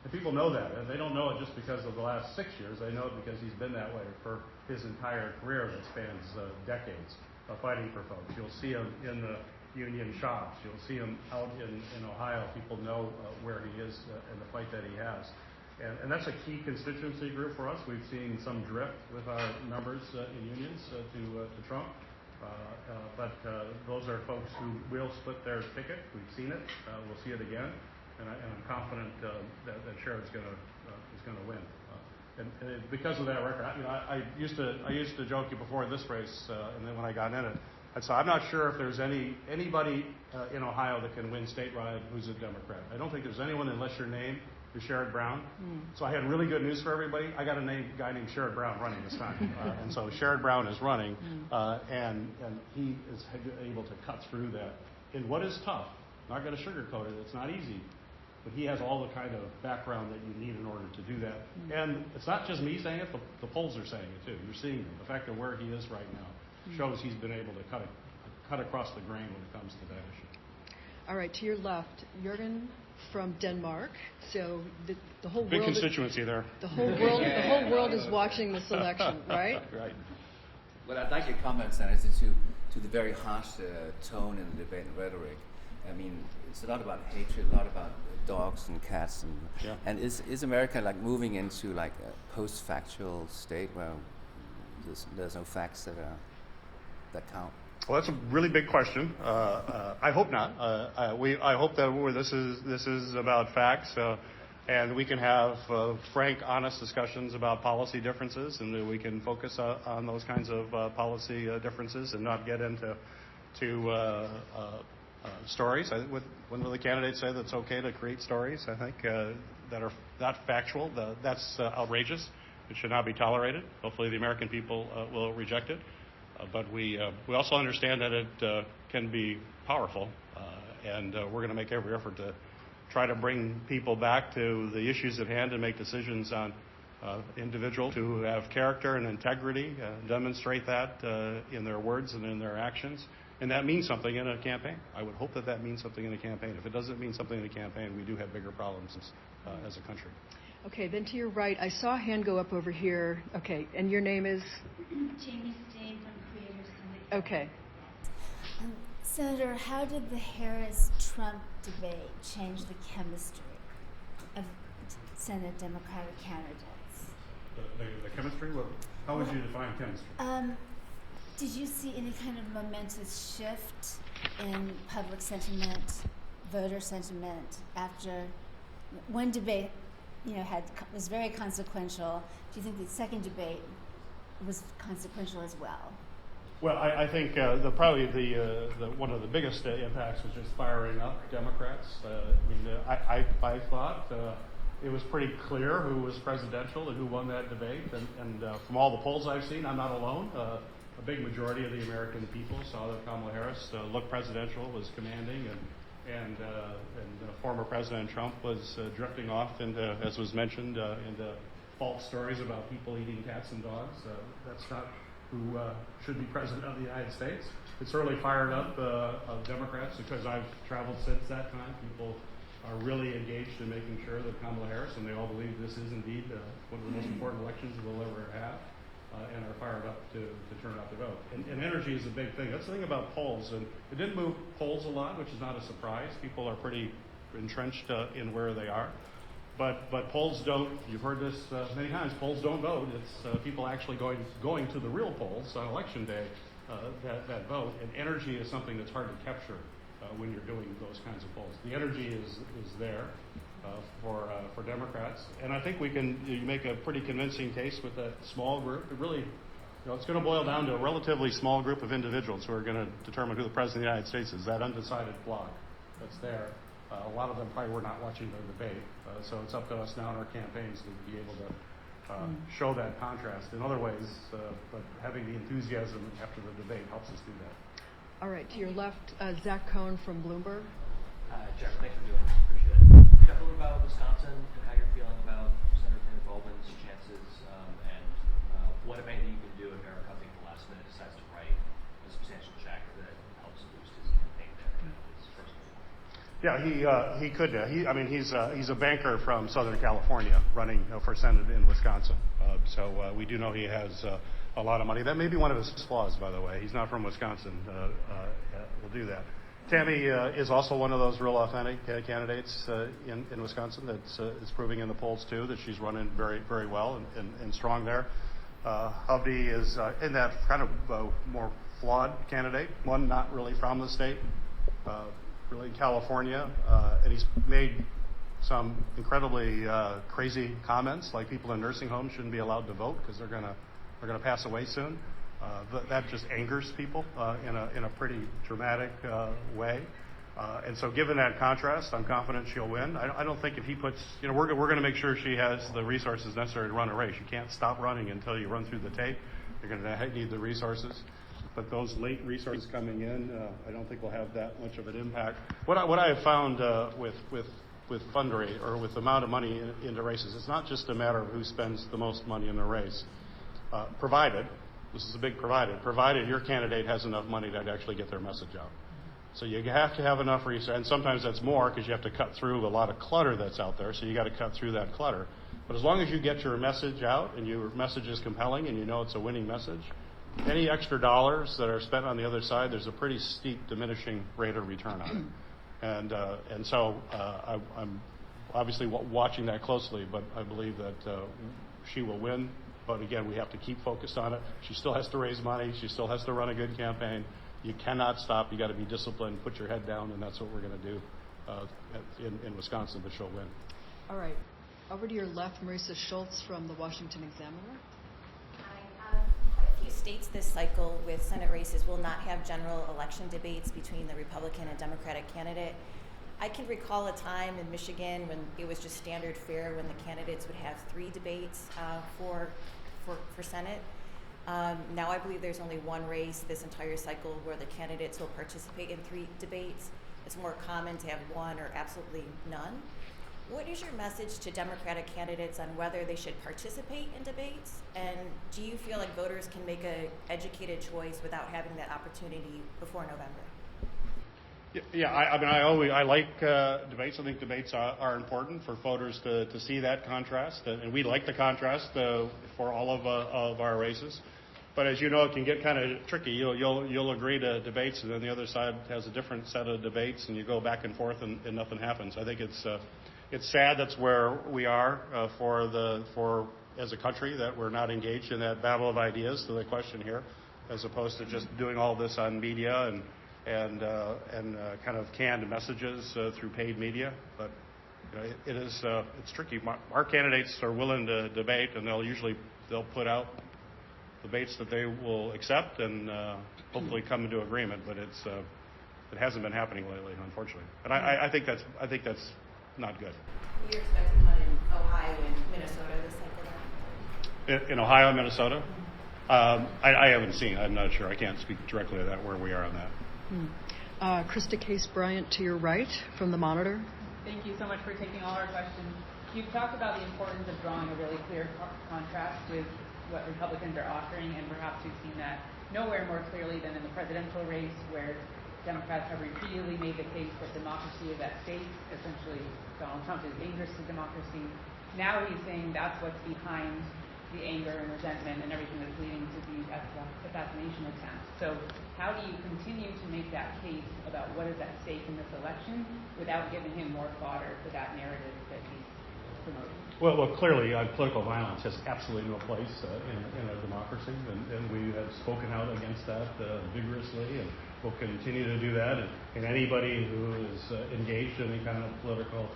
And people know that, and they don't know it just because of the last 6 years. They know it because he's been that way for his entire career that spans decades of fighting for folks. You'll see him in the union shops. You'll see him out in Ohio. People know where he is and the fight that he has. And that's a key constituency group for us. We've seen some drift with our members in unions to Trump. But those are folks who will split their ticket. We've seen it. We'll see it again. And I'm confident that Sherrod's going to win. And because of that record, I used to joke you before this race, and then when I got in it, I'd say I'm not sure if there's anybody in Ohio that can win statewide who's a Democrat. I don't think there's anyone unless your name is Sherrod Brown. So I had really good news for everybody. I got a guy named Sherrod Brown running this time. And so Sherrod Brown is running, and he is able to cut through that in what is tough. I'm not going to sugarcoat it. It's not easy. But he has all the kind of background that you need in order to do that. And it's not just me saying it. The polls are saying it, too. You're seeing it. The fact of where he is right now shows he's been able to cut across the grain when it comes to that issue. All right, to your left, Jürgen from Denmark. So the whole big world constituency there. The whole world is watching this election, right? Right. Well, I'd like your comments, Senator, to the very harsh tone in the debate and rhetoric. I mean, it's a lot about hatred, a lot about dogs and cats, and is America like moving into like a post-factual state where there's no facts that count? Well, that's a really big question. I hope not. I hope that this is about facts, and we can have frank, honest discussions about policy differences, and that we can focus on those kinds of policy differences and not get into stories. When will the candidates say that it's okay to create stories? I think that are not factual. That's outrageous. It should not be tolerated. Hopefully the American people will reject it. But we also understand that it can be powerful, and we're going to make every effort to try to bring people back to the issues at hand and make decisions on individuals who have character and integrity, demonstrate that in their words and in their actions. And that means something in a campaign. I would hope that that means something in a campaign. If it doesn't mean something in a campaign, we do have bigger problems as a country. Okay, then to your right, I saw a hand go up over here. Okay, and your name is? Jamie Stain from Creators Syndicate. Okay. Senator, how did the Harris-Trump debate change the chemistry of Senate Democratic candidates? The chemistry? How would you define chemistry? Did you see any kind of momentous shift in public sentiment, voter sentiment after one debate, was very consequential? Do you think the second debate was consequential as well? Well, I think probably one of the biggest impacts was just firing up Democrats. I thought it was pretty clear who was presidential and who won that debate, and from all the polls I've seen, I'm not alone. A big majority of the American people saw that Kamala Harris looked presidential, was commanding, and former President Trump was drifting off into, as was mentioned, into false stories about people eating cats and dogs. That's not who should be president of the United States. It certainly fired up Democrats because I've traveled since that time. People are really engaged in making sure that Kamala Harris, and they all believe this is indeed one of the most important elections we'll ever have, and are fired up to turn out to vote. And energy is a big thing. That's the thing about polls, and it didn't move polls a lot, which is not a surprise. People are pretty entrenched in where they are. But polls don't, you've heard this many times, polls don't vote. It's people actually going to the real polls on election day that vote. And energy is something that's hard to capture when you're doing those kinds of polls. The energy is there for Democrats. And I think you make a pretty convincing case with that small group. It really, it's going to boil down to a relatively small group of individuals who are going to determine who the President of the United States is, that undecided bloc that's there. A lot of them probably were not watching the debate, so it's up to us now in our campaigns to be able to show that contrast in other ways, but having the enthusiasm after the debate helps us do that. All right, to your left, Zach Cohn from Bloomberg. Jeff, thanks for doing this. Appreciate it. Can you talk a little about Wisconsin and how you're feeling about Senator Tim Baldwin's chances, and what, if anything, you can do if Eric Huffing at the last minute decides to write a substantial check that helps boost his campaign there? Yeah, he could. He's a banker from Southern California running for Senate in Wisconsin. So we do know he has a lot of money. That may be one of his flaws, by the way. He's not from Wisconsin. We'll do that. Tammy is also one of those real authentic candidates in Wisconsin that's is proving in the polls, too, that she's running very, very well and strong there. Hovde is in that kind of more flawed candidate, one not really from the state, really California, and he's made some incredibly crazy comments, like people in nursing homes shouldn't be allowed to vote because they're going to pass away soon. That just angers people in a pretty dramatic way. And so given that contrast, I'm confident she'll win. I don't think if he puts, we're going to make sure she has the resources necessary to run a race. You can't stop running until you run through the tape. You're going to need the resources. But those late resources coming in, I don't think will have that much of an impact. What I have found with fundraising, or with the amount of money into races, it's not just a matter of who spends the most money in the race. Provided, this is a big provided your candidate has enough money to actually get their message out. So you have to have enough resources, and sometimes that's more because you have to cut through a lot of clutter that's out there, so you got to cut through that clutter. But as long as you get your message out and your message is compelling and you know it's a winning message, any extra dollars that are spent on the other side, there's a pretty steep diminishing rate of return on it. And so I'm obviously watching that closely, but I believe that she will win. But again, we have to keep focused on it. She still has to raise money. She still has to run a good campaign. You cannot stop. You got to be disciplined, put your head down, and that's what we're going to do in Wisconsin, but she'll win. All right. Over to your left, Marisa Schultz from the Washington Examiner. Quite a few states this cycle with Senate races will not have general election debates between the Republican and Democratic candidate. I can recall a time in Michigan when it was just standard fare when the candidates would have 3 debates for Senate. Now I believe there's only one race this entire cycle where the candidates will participate in 3 debates. It's more common to have 1 or absolutely none. What is your message to Democratic candidates on whether they should participate in debates? And do you feel like voters can make an educated choice without having that opportunity before November? Yeah, I like debates. I think debates are important for voters to see that contrast, and we like the contrast for all of our races. But as you know, it can get kind of tricky. You'll agree to debates, and then the other side has a different set of debates, and you go back and forth, and nothing happens. I think it's sad that's where we are for as a country, that we're not engaged in that battle of ideas to the question here, as opposed to just doing all this on media and kind of canned messages through paid media. But it's tricky. Our candidates are willing to debate, and they'll put out debates that they will accept and hopefully come into agreement. But it hasn't been happening lately, unfortunately. And I think that's not good. You're expecting one in Ohio and Minnesota this cycle? In Ohio and Minnesota? I haven't seen. I'm not sure. I can't speak directly to that, where we are on that. Krista Case Bryant to your right from the Monitor. Thank you so much for taking all our questions. You've talked about the importance of drawing a really clear contrast with what Republicans are offering, and perhaps we've seen that nowhere more clearly than in the presidential race, where Democrats have repeatedly made the case that democracy is at stake. Essentially, Donald Trump is dangerous to democracy. Now he's saying that's what's behind the anger and resentment and everything that's leading to these assassination attempts. So how do you continue to make that case about what is at stake in this election without giving him more fodder for that narrative that he's promoting? Well, clearly, political violence has absolutely no place in a democracy, and we have spoken out against that vigorously, and we'll continue to do that. And anybody who is engaged in any kind of political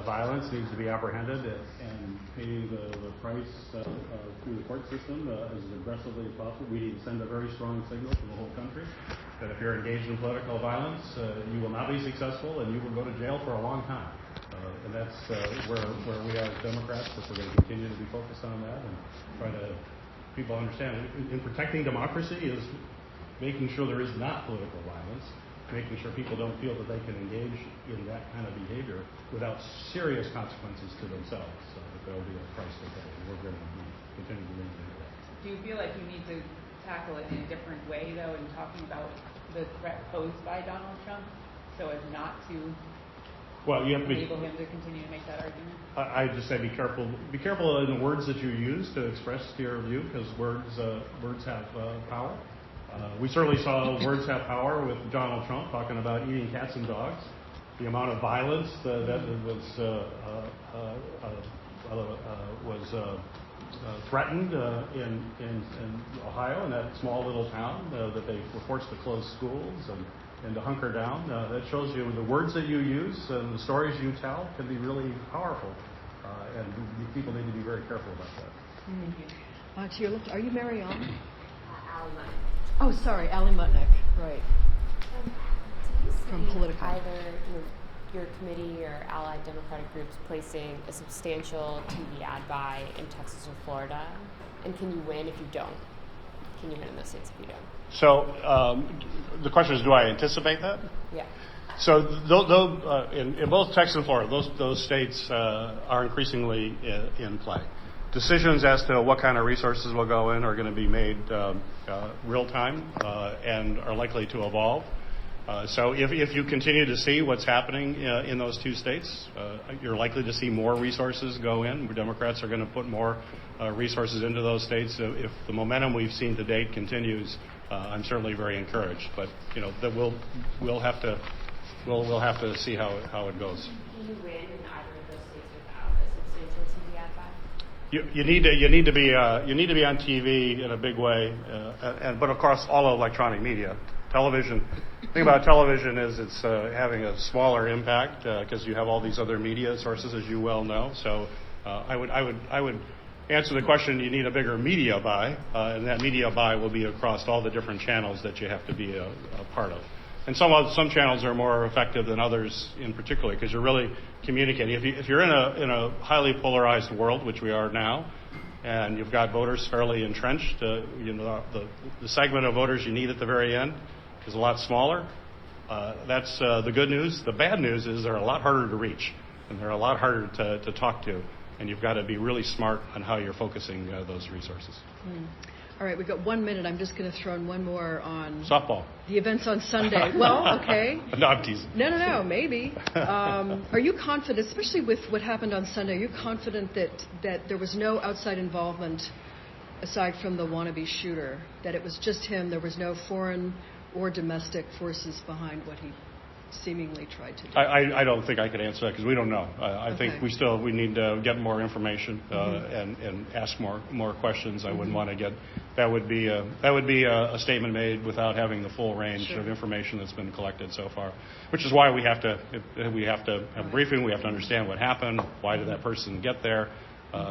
violence needs to be apprehended and pay the price through the court system as aggressively as possible. We need to send a very strong signal to the whole country that if you're engaged in political violence, you will not be successful and you will go to jail for a long time. And that's where we are as Democrats, that we're going to continue to be focused on that and try to people understand. In protecting democracy is making sure there is not political violence, making sure people don't feel that they can engage in that kind of behavior without serious consequences to themselves. So that there will be a price to pay. We're going to continue to lean into that. Do you feel like you need to tackle it in a different way, though, in talking about the threat posed by Donald Trump, so as not to enable him to continue to make that argument? I just say be careful. Be careful in the words that you use to express your view, because words have power. We certainly saw words have power with Donald Trump talking about eating cats and dogs. The amount of violence that was threatened in Ohio, in that small little town, that they were forced to close schools and to hunker down. That shows you the words that you use and the stories you tell can be really powerful, and people need to be very careful about that. Thank you. To your left, are you Marianne? Allie Mutnick. Oh, sorry, Allie Mutnick. Right. Do you From see Politico. either your committee or allied Democratic groups placing a substantial TV ad buy in Texas or Florida? And can you win if you don't? Can you win in those states if you don't? So the question is, do I anticipate that? Yeah. So in both Texas and Florida, those states are increasingly in play. Decisions as to what kind of resources will go in are going to be made real time and are likely to evolve. So if you continue to see what's happening in those two states, you're likely to see more resources go in. Democrats are going to put more resources into those states. If the momentum we've seen to date continues, I'm certainly very encouraged. But that we'll have to see how it goes. Can you win in either of those states without a substantial TV ad buy? You need to be on TV in a big way, but across all electronic media. Television. The thing about television is it's having a smaller impact because you have all these other media sources, as you well know. So I would answer the question: you need a bigger media buy, and that media buy will be across all the different channels that you have to be a part of. And some channels are more effective than others in particular because you're really communicating. If you're in a highly polarized world, which we are now, and you've got voters fairly entrenched, the segment of voters you need at the very end is a lot smaller. That's the good news. The bad news is they're a lot harder to reach, and they're a lot harder to talk to, and you've got to be really smart on how you're focusing those resources. All right, we've got 1 minute. I'm just going to throw in one more on softball. The events on Sunday. Well, okay. No, I'm teasing. No, maybe. Are you confident, especially with what happened on Sunday, are you confident that there was no outside involvement aside from the wannabe shooter, that it was just him, there was no foreign or domestic forces behind what he seemingly tried to do? I don't think I could answer that because we don't know. I think we need to get more information and ask more questions. I wouldn't want to get that would be a statement made without having the full range of information that's been collected so far. Which is why we have to have a briefing. We have to understand what happened. Why did that person get there?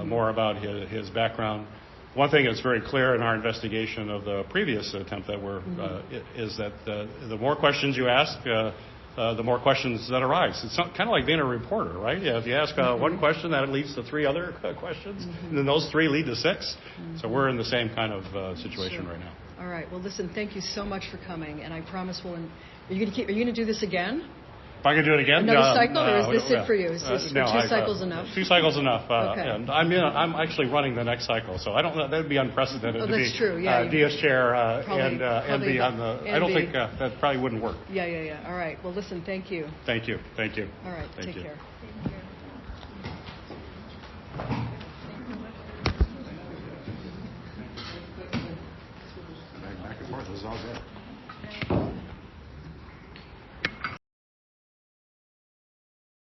More about his background. One thing that's very clear in our investigation of the previous attempt that is that the more questions you ask, the more questions that arise. It's kind of like being a reporter, right? If you ask one question, that leads to 3 other questions, and then those 3 lead to 6. So we're in the same kind of situation right now. All right. Well, listen, thank you so much for coming, and I promise are you going to do this again? If I can do it again? Another cycle, or is this it for you? Is this 2 cycles enough? 2 cycles enough. Okay. And I'm actually running the next cycle, so I don't know. That would be unprecedented to that's be true. Yeah, DS chair and be on the. And I don't think that probably wouldn't work. Yeah. All right. Well, listen. Thank you. Thank you. All right. Take care. Back and forth. This is all good.